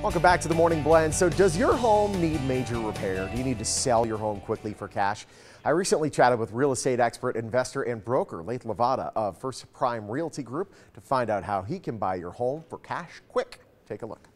Welcome back to the Morning Blend. So does your home need major repair? Do you need to sell your home quickly for cash? I recently chatted with real estate expert, investor, and broker Lathe Lavada of First Prime Realty Group to find out how he can buy your home for cash quick. Take a look.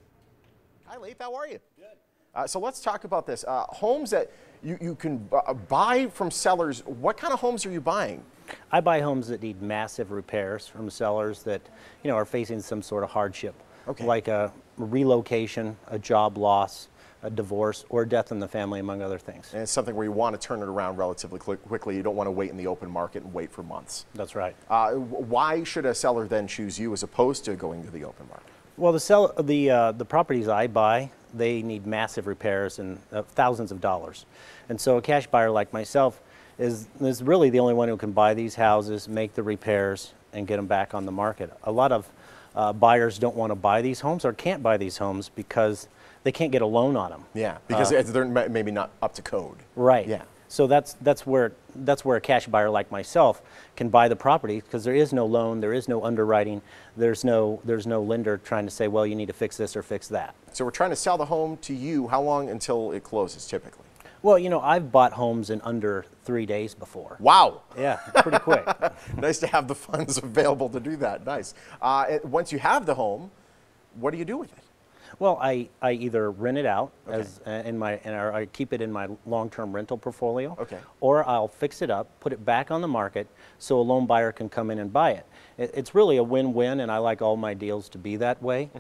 Hi, Lathe. How are you? Good. So let's talk about this. Homes that you can buy from sellers. What kind of homes are you buying? I buy homes that need massive repairs from sellers that, are facing some sort of hardship. Okay. Like a relocation, a job loss, a divorce, or death in the family, among other things. And it's something where you want to turn it around relatively quickly. You don't want to wait in the open market and wait for months. That's right. Why should a seller then choose you as opposed to going to the open market? Well, the properties I buy, they need massive repairs and thousands of dollars. And so a cash buyer like myself is really the only one who can buy these houses, make the repairs, and get them back on the market. A lot of buyers don't want to buy these homes or can't buy these homes because they can't get a loan on them. Yeah, because they're maybe not up to code. Right. Yeah. So that's where a cash buyer like myself can buy the property, because there is no loan, there is no underwriting, there's no lender trying to say, well, you need to fix this or fix that. So we're trying to sell the home to you. How long until it closes typically? Well, I've bought homes in under 3 days before. Wow. Yeah, it's pretty quick. Nice to have the funds available to do that. Nice. Once you have the home, what do you do with it? Well, I either rent it out Okay. or I keep it in my long-term rental portfolio. Okay. Or I'll fix it up, put it back on the market so a loan buyer can come in and buy it. It's really a win-win, and I like all my deals to be that way.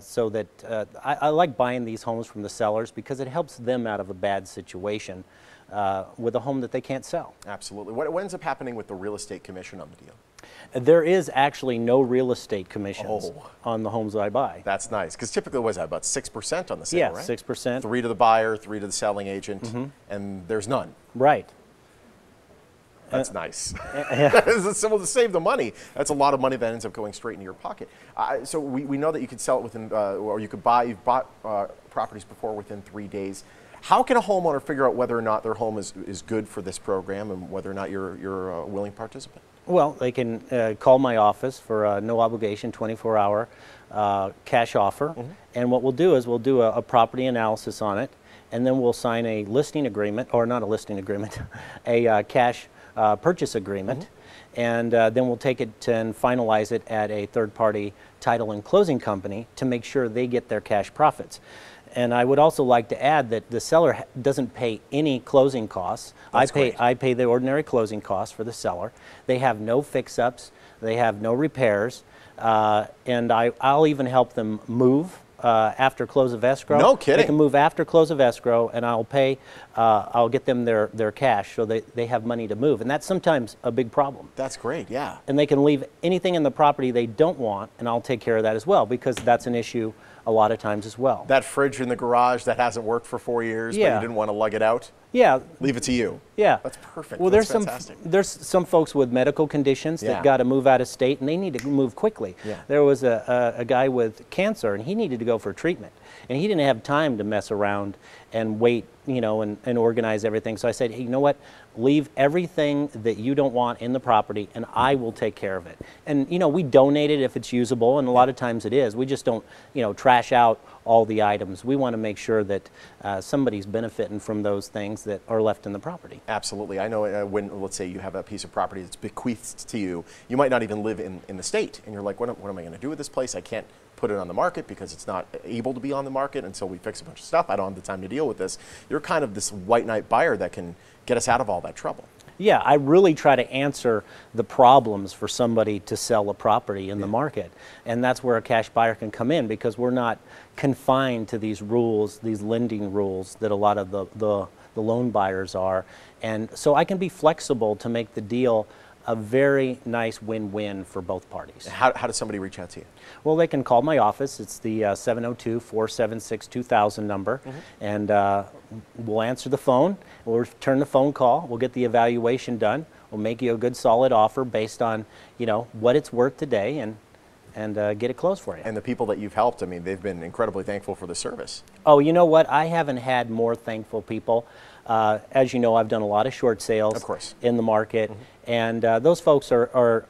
So that I like buying these homes from the sellers because it helps them out of a bad situation with a home that they can't sell. Absolutely. What ends up happening with the real estate commission on the deal? There is actually no real estate commissions on the homes that I buy. That's nice, because typically what is that, about 6% on the sale, Yeah, right? 6%. 3 to the buyer, 3 to the selling agent, and there's none. Right. That's nice. So to save the money, that's a lot of money that ends up going straight into your pocket. So we know that you could sell it within, or you've bought properties before within 3 days. How can a homeowner figure out whether or not their home is good for this program and whether or not you're a willing participant? Well, they can call my office for a no obligation 24-hour cash offer. And what we'll do is we'll do a property analysis on it, and then we'll sign a listing agreement, or not a listing agreement, a cash purchase agreement. And then we'll take it and finalize it at a third-party title and closing company to make sure they get their cash profits. And I would also like to add that the seller doesn't pay any closing costs. I pay the ordinary closing costs for the seller. They have no fix-ups. They have no repairs. And I'll even help them move after close of escrow. No kidding. They can move after close of escrow, and I'll get them their cash so they have money to move. And that's sometimes a big problem. That's great, yeah. And they can leave anything in the property they don't want, and I'll take care of that as well, because that's an issue a lot of times as well. That fridge in the garage that hasn't worked for 4 years, but you didn't want to lug it out? Yeah. Leave it to you. Yeah. That's perfect. Well, That's there's some folks with medical conditions that got to move out of state, and they need to move quickly. Yeah. There was a guy with cancer, and he needed to go for treatment, and he didn't have time to mess around and wait, and organize everything. So I said, hey, you know what? Leave everything that you don't want in the property, and I will take care of it. And we donate it if it's usable, and a lot of times it is. We just don't trash out all the items. We want to make sure that somebody's benefiting from those things that are left in the property. Absolutely. I know when, let's say you have a piece of property that's bequeathed to you, you might not even live in the state, and you're like, what am I going to do with this place? I can't put it on the market because it's not able to be on the market until we fix a bunch of stuff. I don't have the time to deal with this. You're kind of this white knight buyer that can get us out of all that trouble. Yeah, I really try to answer the problems for somebody to sell a property in the market. And that's where a cash buyer can come in, because we're not confined to these rules, these lending rules that a lot of the loan buyers are. And so I can be flexible to make the deal a very nice win-win for both parties. How does somebody reach out to you? Well, they can call my office. It's the 702-476-2000 number, and we'll answer the phone. We'll return the phone call. We'll get the evaluation done. We'll make you a good, solid offer based on what it's worth today, and get it closed for you. And the people that you've helped, I mean, they've been incredibly thankful for the service. Oh, you know what? I haven't had more thankful people. As you know, I've done a lot of short sales in the market, and those folks are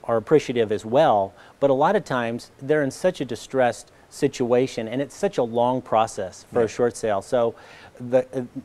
appreciative as well. But a lot of times they're in such a distressed situation, and it's such a long process for a short sale. So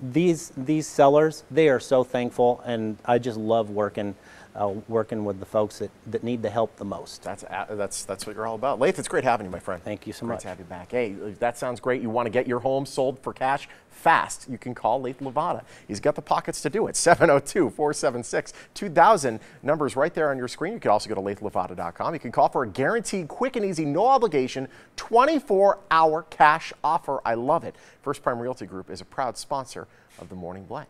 these sellers, they are so thankful, and I just love working with the folks that need the help the most. That's what you're all about. Lathe, it's great having you, my friend. Thank you so much. Great to have you back. Hey, that sounds great. You want to get your home sold for cash fast, you can call Lathe Lavada. He's got the pockets to do it. 702-476-2000. Numbers right there on your screen. You can also go to lathelavada.com. You can call for a guaranteed, quick and easy, no obligation, 24-hour cash offer. I love it. First Prime Realty Group is a proud sponsor of the Morning Blank.